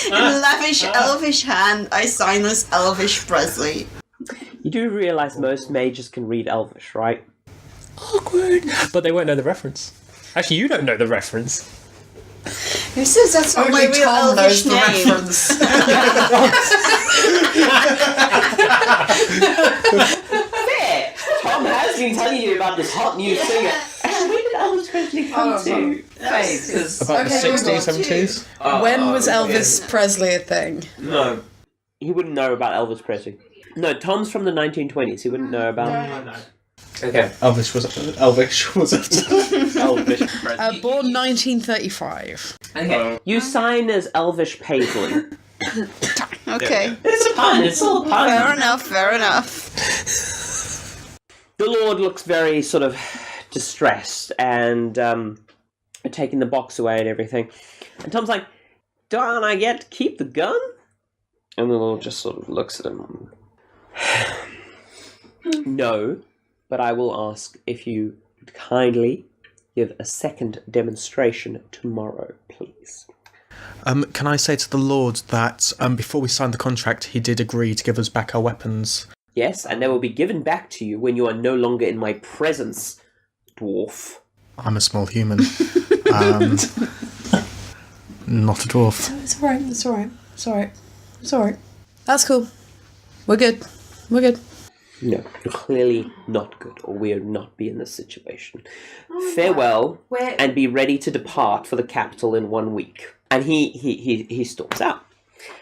In a lavish Elvish hand, I sign as Elvish Presley. You do realise most mages can read Elvish, right? Awkward. But they won't know the reference. Actually, you don't know the reference. Who says that's not my Only real Tom Elvish knows the name? reference. Fair! Tom has been telling you about this hot new singer. And when did Elvis Presley come to fame? 'Cause- About the Okay, 60s, 70s? When was Elvis Presley a thing? No. He wouldn't know about Elvis Presley. No, Tom's from the 1920s. He wouldn't know about... Okay. Elvish was after. Elvish Presley. Born 1935. Okay. You sign as Elvish Paisley. Okay. It's a pun. It's all a pun. Fair enough. The Lord looks very sort of distressed and taking the box away and everything. And Tom's like, "Don't I get to keep the gun?" And the Lord just sort of looks at him. No, but I will ask if you would kindly give a second demonstration tomorrow, please. Can I say to the Lord that before we signed the contract, he did agree to give us back our weapons? Yes, and they will be given back to you when you are no longer in my presence, dwarf. I'm a small human. Not a dwarf. It's alright, it's alright. It's alright. It's alright. That's cool. We're good. We're good. No, you're clearly not good, or we'll not be in this situation. Farewell, and be ready to depart for the capital in 1 week. And he storms out.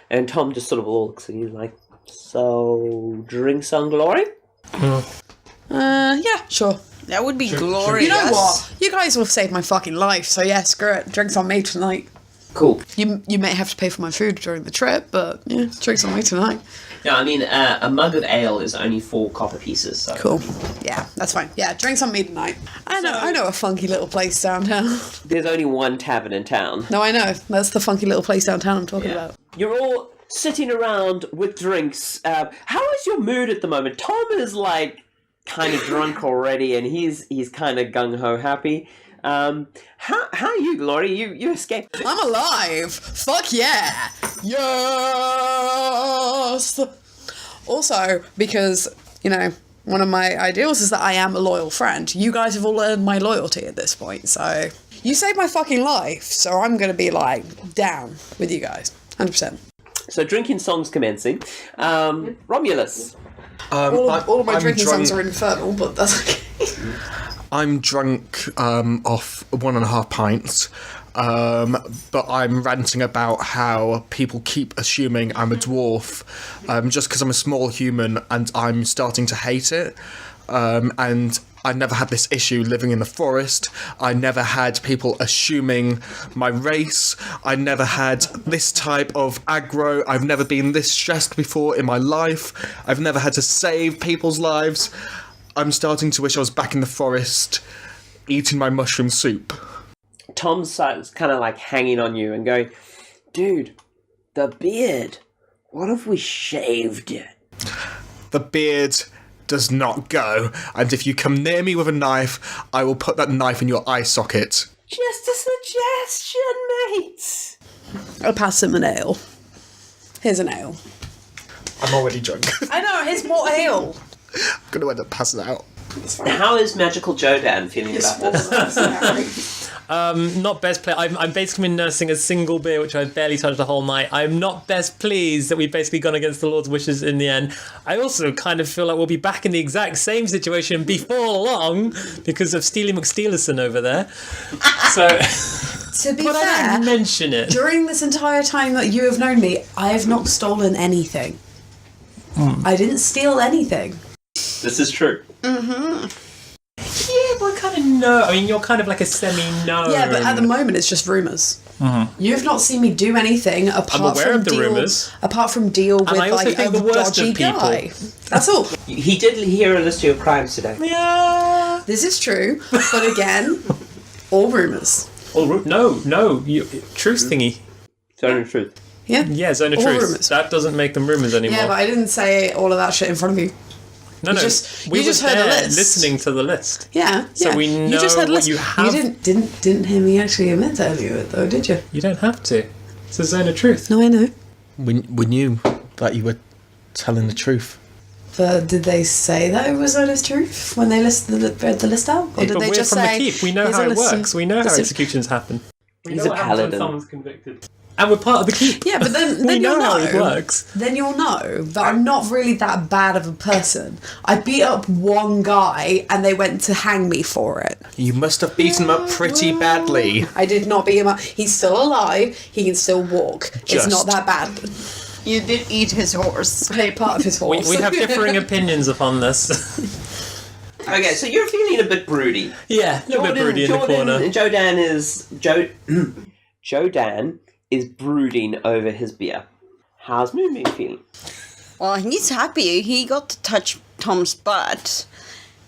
And Tom just sort of looks at you like, so, drinks on glory? Yeah, sure. That would be glorious. You know what? You guys will save my fucking life, so yeah, screw it. Drinks on me tonight. Cool. You may have to pay for my food during the trip, but yeah, drinks on me tonight. No, I mean, a mug of ale is only 4 copper pieces, so... Cool. Yeah, that's fine. Yeah, drinks on me tonight. I know a funky little place downtown. There's only one tavern in town. No, I know. That's the funky little place downtown I'm talking about. You're all sitting around with drinks. How is your mood at the moment? Tom is, like, kind of drunk already, and he's kind of gung-ho happy. How are you, Glory? You escaped. I'm alive! Fuck yeah! Yes! Also, because, you know, one of my ideals is that I am a loyal friend. You guys have all earned my loyalty at this point, so... You saved my fucking life, so I'm gonna be, like, down with you guys. 100%. So drinking songs commencing. Romulus. All of my I'm drinking drunk. songs are infernal, but that's okay. I'm drunk off 1.5 pints, but I'm ranting about how people keep assuming I'm a dwarf just because I'm a small human, and I'm starting to hate it. And I never had this issue living in the forest. I never had people assuming my race. I never had this type of aggro. I've never been this stressed before in my life. I've never had to save people's lives. I'm starting to wish I was back in the forest, eating my mushroom soup. Tom's kind of like hanging on you and going, dude, the beard. What if we shaved it? The beard does not go, and if you come near me with a knife, I will put that knife in your eye socket. Just a suggestion, mate. I'll pass him an ale. Here's an ale. I'm already drunk. I know, here's more ale. I'm going to end up passing out. How is Magical Jodan feeling about this? Not best pleased. I'm basically been nursing a single beer, which I barely touched the whole night. I'm not best pleased that we've basically gone against the Lord's wishes in the end. I also kind of feel like we'll be back in the exact same situation before long because of Steely McSteelerson over there. So, To be but I fair, don't mention it. during this entire time that you have known me, I have not stolen anything. I didn't steal anything. This is true. Yeah, but I kind of know. I mean, you're kind of like a semi-know. Yeah, but at the moment it's just rumours. You have not seen me do anything apart aware from of the deal, rumours. apart from deal with I also like think a the worst dodgy of people. guy. That's all. He did hear a list of your crimes today. Yeah. This is true, but again, all rumours. No, truth thingy. Telling the truth. Yeah. Yeah, zone of All truth. rumours. That doesn't make them rumours anymore. Yeah, but I didn't say all of that shit in front of you. no, you we just were heard a there list. listening to the list. Yeah. So yeah. we you know just heard a what list. you have. You didn't hear me actually admit to any of it though, did you? You don't have to. It's a zone of truth. No, I know. We knew that you were telling the truth. But did they say that it was honest truth when they read the list out? Or did But they we're just from say... the keep. We know "Here's how a it list works. We know how listen." executions happen. We He's know a what happens when paladin. someone's convicted. And we're part of the keep. Yeah, but then We you'll know know. how it works. Then you'll know that I'm not really that bad of a person. I beat up one guy and they went to hang me for it. You must have beaten him up pretty badly. I did not beat him up. He's still alive. He can still walk. It's Just. not that bad. You did eat his horse. I ate part of his horse. We have differing opinions upon this. Okay, so you're feeling a bit broody. Yeah, a little bit broody in the corner. Jodan is brooding over his beer. How's Moo feeling? Well, he's happy. He got to touch Tom's butt.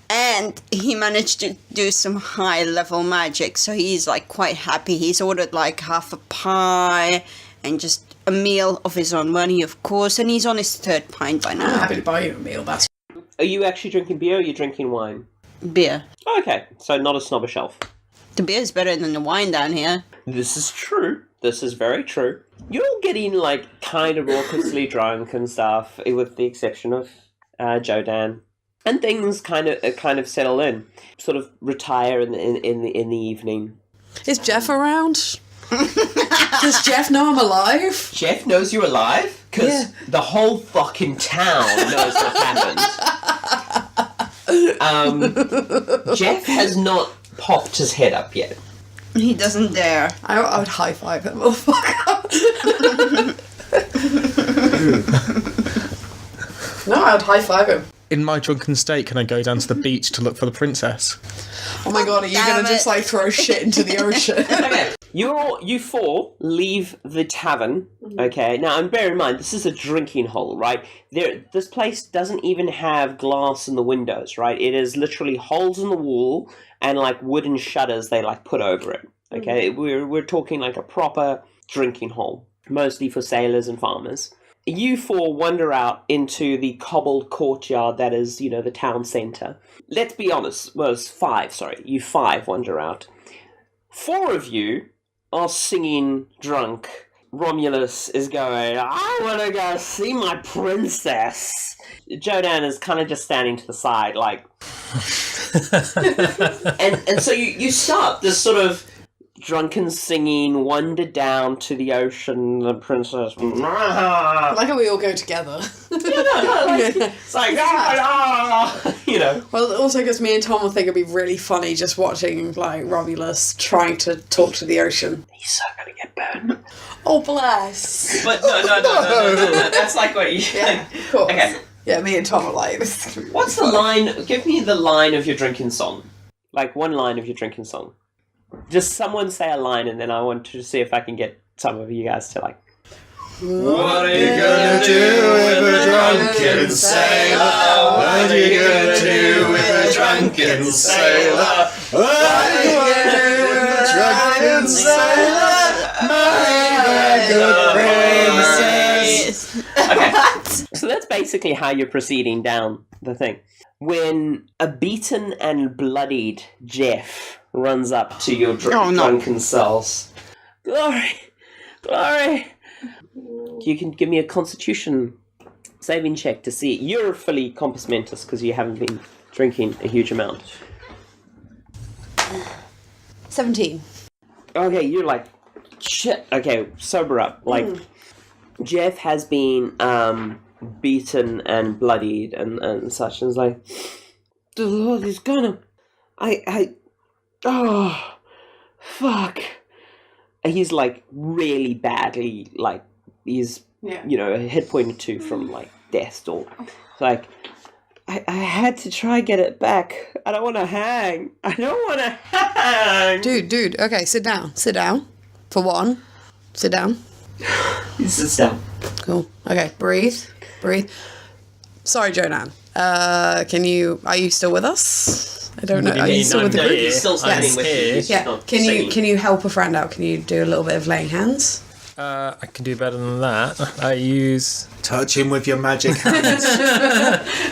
And he managed to do some high-level magic, so he's, like, quite happy. He's ordered, like, half a pie and just a meal of his own money, of course, and he's on his 3rd pint by I'm now. happy to buy you a meal. That's Are you actually drinking beer or are you drinking wine? Beer. Okay, so not a snobber shelf. The beer's better than the wine down here. This is true. This is very true. You're all getting, like, kind of raucously drunk and stuff, with the exception of Jodan. And things kind of settle in. Sort of retire in the evening. Is Jeff around? Does Jeff know I'm alive? Jeff knows you're alive? Because the whole fucking town knows what happened. Jeff has not popped his head up yet. He doesn't dare. I would high five that motherfucker. No, I would high five him. In my drunken state, can I go down to the beach to look for the princess? Oh my god, are you gonna just like throw shit into the ocean? Okay, you four leave the tavern. Okay, now and bear in mind this is a drinking hole, right? This place doesn't even have glass in the windows, right? It is literally holes in the wall and like wooden shutters they like put over it. Okay, we're talking like a proper drinking hole, mostly for sailors and farmers. You four wander out into the cobbled courtyard that is, the town centre. Let's be honest, well, it's five, sorry. You five wander out. Four of you are singing drunk. Romulus is going, I want to go see my princess. Jodan is kind of just standing to the side, like... and so you start this sort of drunken singing, wander down to the ocean, the princess... I like how we all go together. It's like, Well, also because me and Tom will think it'd be really funny just watching, like, Romulus trying to talk to the ocean. He's so gonna get burned. Oh, bless. But no. That's like what you... Yeah, of course. Okay. Yeah, me and Tom are like... What's the line? Give me the line of your drinking song. Like, one line of your drinking song. Just someone say a line, and then I want to see if I can get some of you guys to, like... What are you gonna do with a drunken sailor? What are you gonna do with a drunken sailor? What are you gonna do with a drunken sailor? My good princess. Okay, so that's basically how you're proceeding down the thing. When a beaten and bloodied Jeff runs up to your drunken cells. Glory! You can give me a constitution saving check to see. You're fully compos mentis because you haven't been drinking a huge amount. 17. Okay, you're like, shit. Okay, sober up. Like, Jeff has been beaten and bloodied and such, and it's like, the Lord is gonna... Oh, fuck. And he's, like, really badly, like, he's, a hit point or two from, like, death or... Like, I had to try get it back. I don't want to hang. Dude, okay, sit down. For one, sit down. He sits down. Cool. Okay, breathe. Sorry, Jonan. Are you still with us? I don't know. Are you still with the group? He's still standing with you. He's just not singing. Can you help a friend out? Can you do a little bit of laying hands? I can do better than that. I use... Touch him with your magic hands.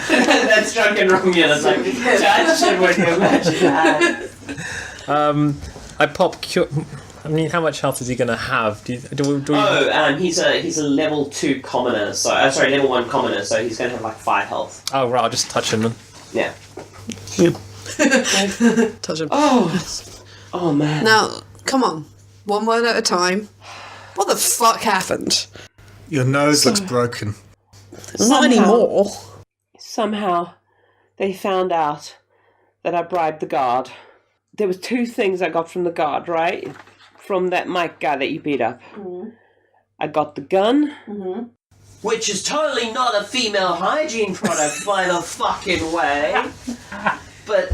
That's drunken Romulus. Like, touch him with your magic hands. I pop cure... I mean, how much health is he going to have? He's a level 2 commoner. So level 1 commoner. So he's going to have like 5 health. Oh, right, I'll just touch him then. Yeah. Touch him. Oh man. Now, come on. One word at a time. What the fuck happened? Your nose looks broken. Not anymore. Somehow, they found out that I bribed the guard. There was 2 things I got from the guard, right? From that Mike guy that you beat up. Mm-hmm. I got the gun, which is totally not a female hygiene product by the fucking way. But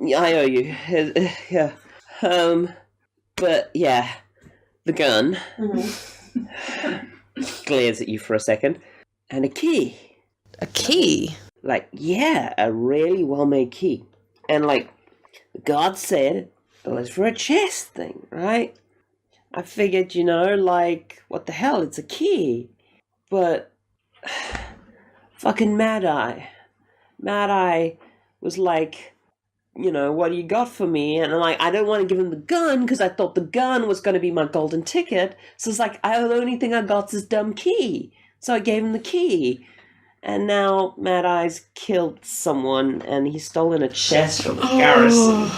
I owe you. Yeah. But yeah, the gun glares at you for a second, and a key. A key? Like, yeah, a really well-made key. And like, the guard said it was for a chest thing, right? I figured, like, what the hell, it's a key. But, fucking Mad Eye was like, what do you got for me? And I'm like, I don't want to give him the gun, because I thought the gun was going to be my golden ticket. So it's like, the only thing I got is this dumb key. So I gave him the key. And now Mad Eye's killed someone, and he's stolen a chest from the garrison.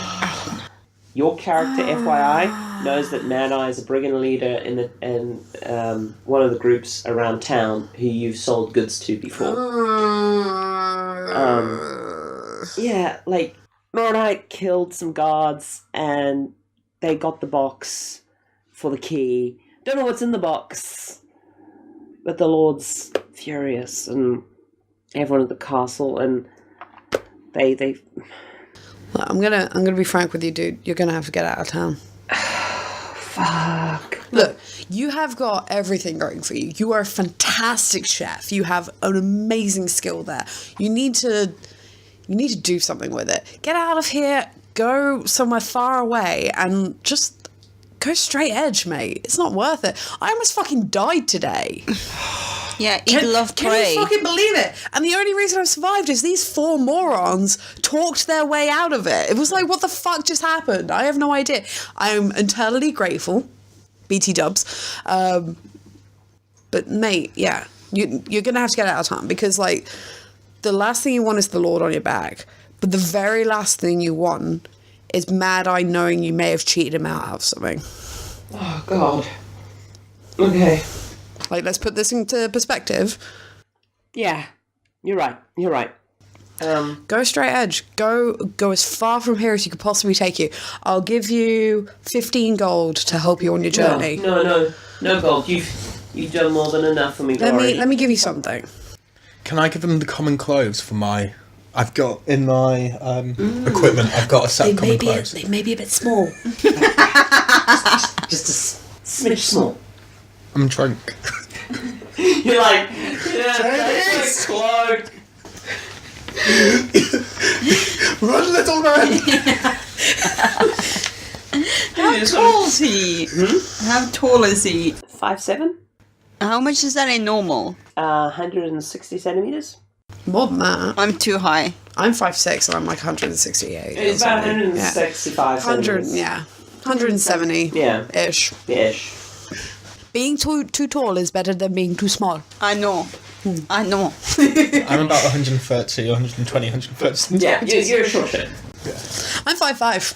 Your character, FYI, knows that Mad Eye is a brigand leader in one of the groups around town who you've sold goods to before. Yeah, like Mad Eye killed some guards and they got the box for the key. Don't know what's in the box, but the Lord's furious and everyone at the castle, and they. Look, I'm gonna be frank with you, dude. You're gonna have to get out of town. Fuck. Look, you have got everything going for you. You are a fantastic chef. You have an amazing skill there. You need to do something with it. Get out of here. Go somewhere far away and just go straight edge, mate. It's not worth it. I almost fucking died today. Yeah, eat, love, Can pray. you fucking believe it? And the only reason I've survived is these 4 morons talked their way out of it. It was like, what the fuck just happened? I have no idea. I'm eternally grateful. BT dubs. But mate, yeah, you're going to have to get out of town because, like, the last thing you want is the Lord on your back. But the very last thing you want is Mad Eye knowing you may have cheated him out of something. Oh, God. Okay. Like, let's put this into perspective. Yeah, you're right. Go straight edge. Go as far from here as you could possibly take you. I'll give you 15 gold to help you on your journey. No gold. You've done more than enough for me, Glory. Let me give you something. Can I give them the common clothes for my... I've got in my equipment, I've got a set of common clothes. They may be a bit small. Just a smidge small. I'm drunk. You're like, that's my cloak. Run, little man! How tall is he? How tall is he? 5'7", How much is that in normal? 160 centimeters. More than that. I'm too high. I'm 5'6" and I'm like 168. It's about 165 centimeters. Yeah. 170. Yeah. Ish. Ish. Being too tall is better than being too small. I know. I'm about 130, 120, 130. Yeah, you're a short shit. I'm 5'5".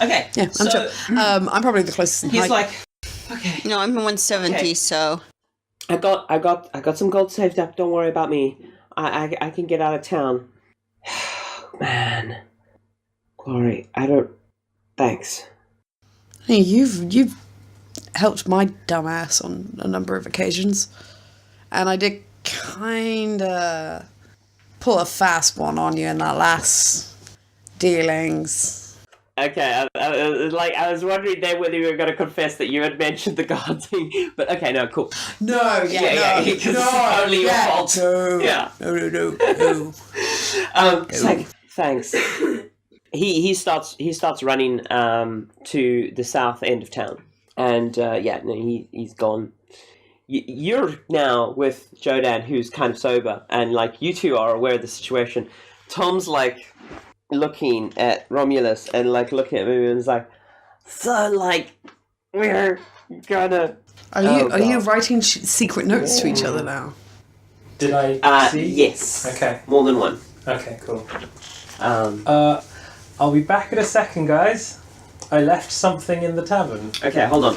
Okay. Yeah, I'm sure. I'm probably the closest in He's height. like, okay. No, I'm 170, Okay. so... I got some gold saved up. Don't worry about me. I can get out of town. Man, Glory, Thanks. Hey, you've helped my dumbass on a number of occasions, and I did kinda pull a fast one on you in that last dealings. Okay, I was wondering then whether you were going to confess that you had mentioned the god thing, but okay, no, cool. No, Because it's only your fault. No, Yeah. No. It's like, thanks. He starts running to the south end of town, and he's gone. You're now with Jodan, who's kind of sober, and like you two are aware of the situation. Tom's like looking at Romulus and like looking at me and is like, so like we're gonna. Are you writing secret notes to each other now? Did I see? Yes. Okay. More than one. Okay, cool. I'll be back in a second, guys. I left something in the tavern. Okay, hold on.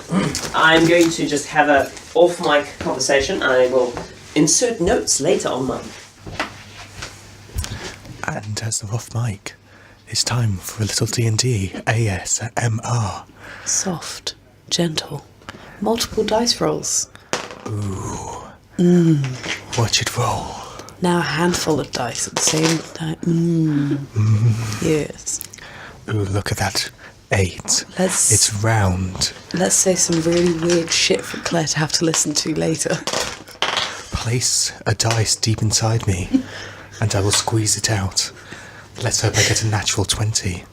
I'm going to just have a off-mic conversation. I will insert notes later on mine. And as of off mic, it's time for a little D&D ASMR. Soft, gentle, multiple dice rolls. Watch it roll. Now a handful of dice at the same time. Yes. Ooh, look at that. 8. Let's It's round. let's say some really weird shit for Claire to have to listen to later. Place a dice deep inside me, and I will squeeze it out. Let's hope I get a natural 20.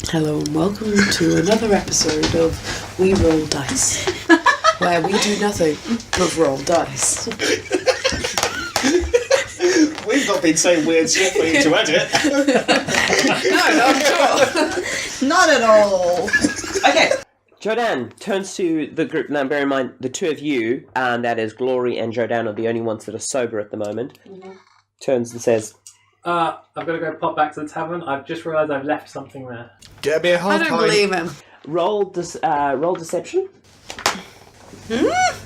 Hello and welcome to another episode of We Roll Dice, where we do nothing but roll dice. We've not been saying weird shit for you to edit. Not at all. Okay. Jodan turns to the group. Now, bear in mind, the two of you, and that is Glory and Jodan, are the only ones that are sober at the moment. Turns and says, I've got to go pop back to the tavern. I've just realised I've left something there. Get me a half I don't believe him. roll deception.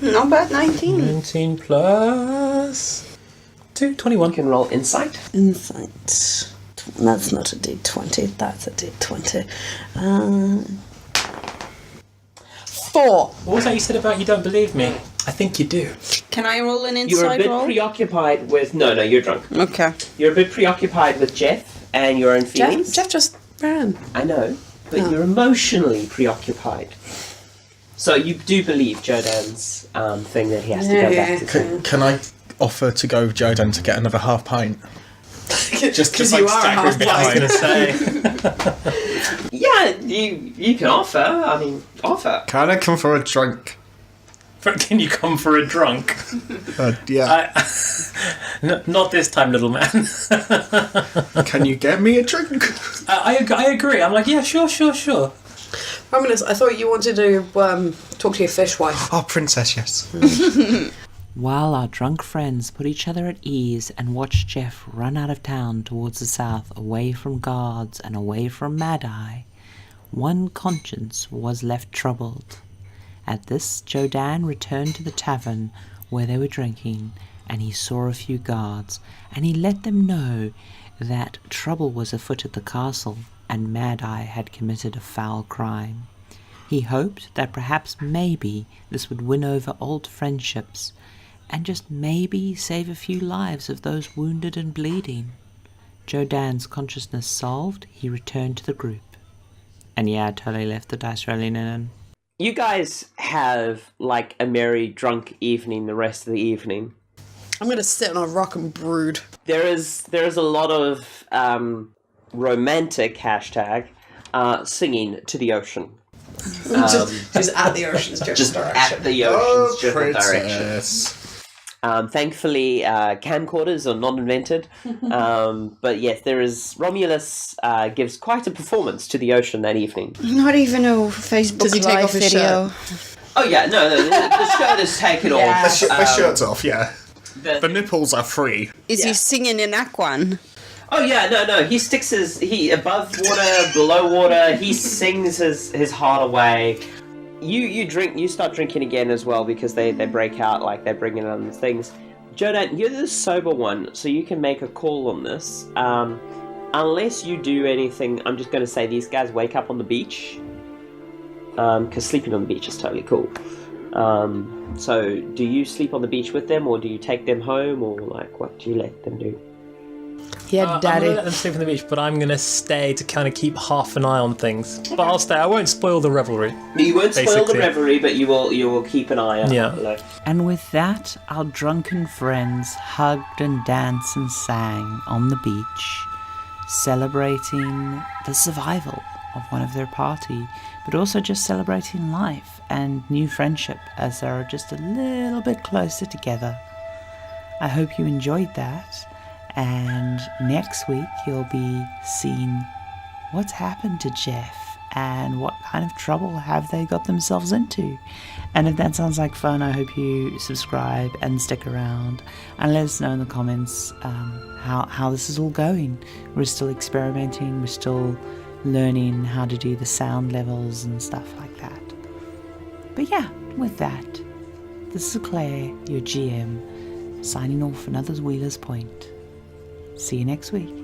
Not bad, 19. 19 plus 2, 21. You can roll insight. Insight. That's not a D20. That's a D20. 4. What was that you said about you don't believe me? I think you do. Can I roll an You're a inside bit roll? preoccupied with... No, you're drunk. Okay. You're a bit preoccupied with Jeff and your own feelings. Jeff just ran. I know, but you're emotionally preoccupied. So you do believe Jodan's thing that he has to go back to. Can I offer to go with Jodan to get another half pint? Just because you are a half I was pint. going to say. Yeah, you can offer. I mean, offer. Can I come for a drink? Can you come for a drunk? Yeah. Not this time, little man. Can you get me a drink? I agree. I'm like, yeah, sure. Romulus, I thought you wanted to talk to your fish wife. Oh, princess, yes. While our drunk friends put each other at ease and watched Jeff run out of town towards the south, away from guards and away from Mad-Eye, one conscience was left troubled. At this, Jodan returned to the tavern where they were drinking, and he saw a few guards, and he let them know that trouble was afoot at the castle, and Mad-Eye had committed a foul crime. He hoped that perhaps maybe this would win over old friendships, and just maybe save a few lives of those wounded and bleeding. Jodan's consciousness solved, he returned to the group. And yeah, I totally left the dice rolling in. You guys have, like, a merry drunk evening the rest of the evening. I'm going to sit on a rock and brood. There is a lot of romantic hashtag singing to the ocean. Just at the ocean's Just direction. at the ocean's general direction. Princess. Thankfully, camcorders are not invented. But yes, there is... Romulus gives quite a performance to the ocean that evening. Not even a Facebook Does he take Live off his video. Oh yeah, no, the shirt is taken off. The shirt's off, yeah. The- The nipples are free. Is he singing in Aquan? Oh yeah, no. He sticks he above water, below water. He sings his heart away. You start drinking again as well because they break out, like they're bringing on things. Jodan, you're the sober one, so you can make a call on this. Unless you do anything, I'm just going to say these guys wake up on the beach. Because sleeping on the beach is totally cool. So do you sleep on the beach with them, or do you take them home, or like what do you let them do? Yeah, I'm Daddy. gonna let them sleep on the beach, but I'm gonna stay to kind of keep half an eye on things. But I'll stay. I won't spoil the revelry. You won't spoil the Basically. revelry, but you will keep an eye out. Yeah. You know. And with that, our drunken friends hugged and danced and sang on the beach, celebrating the survival of one of their party, but also just celebrating life and new friendship as they're just a little bit closer together. I hope you enjoyed that, and next week you'll be seeing what's happened to Jeff and what kind of trouble have they got themselves into. And if that sounds like fun, I hope you subscribe and stick around and let us know in the comments how this is all going. We're still experimenting, we're still learning how to do the sound levels and stuff like that. But yeah, with that, this is Claire, your GM, signing off another Wheeler's Point. See you next week.